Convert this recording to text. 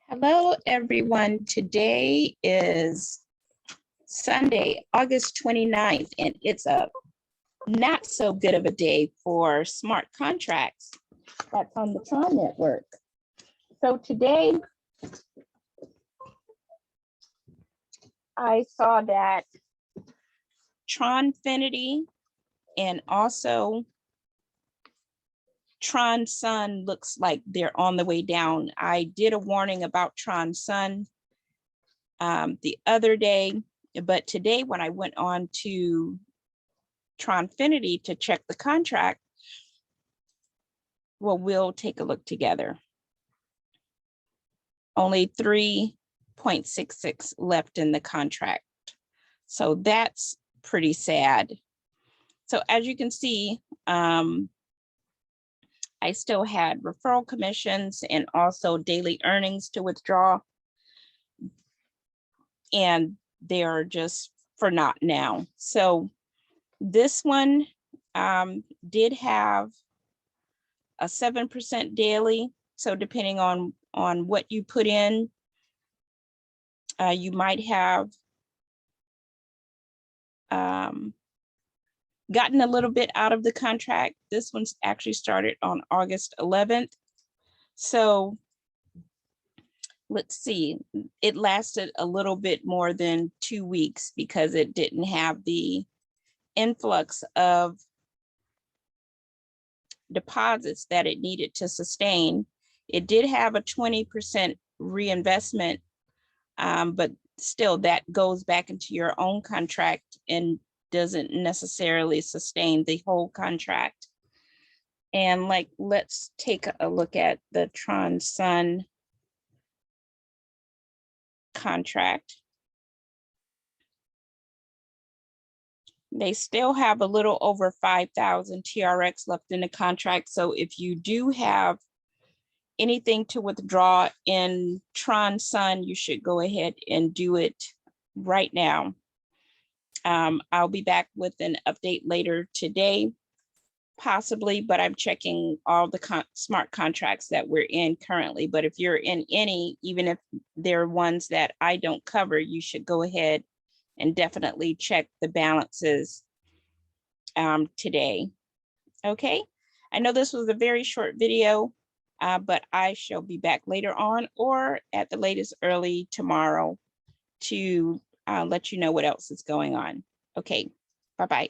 Hello, everyone. Today is Sunday, August 29th, and it's a not so good of a day for smart contracts that's on the Tron network. So today, I saw that Tronfinity and also Tronsun looks like they're on the way down. I did a warning about Tronsun the other day, but today when I went on to Tronfinity to check the contract, well, we'll take a look together. Only 3.66 left in the contract. So that's pretty sad. So as you can see, I still had referral commissions and also daily earnings to withdraw. And they are just for not now. So this one did have a 7% daily. So depending on what you put in, you might have gotten a little bit out of the contract. This one's actually started on August 11th. So let's see, it lasted a little bit more than 2 weeks because it didn't have the influx of deposits that it needed to sustain. It did have a 20% reinvestment, but still that goes back into your own contract and doesn't necessarily sustain the whole contract. And like, let's take a look at the Tronsun contract. They still have a little over 5,000 TRX left in the contract. So if you do have anything to withdraw in Tronsun, you should go ahead and do it right now. I'll be back with an update later today, possibly, but I'm checking all the smart contracts that we're in currently. But if you're in any, even if they're ones that I don't cover, you should go ahead and definitely check the balances today. Okay, I know this was a very short video, but I shall be back later on or at the latest early tomorrow to let you know what else is going on. Okay, bye-bye.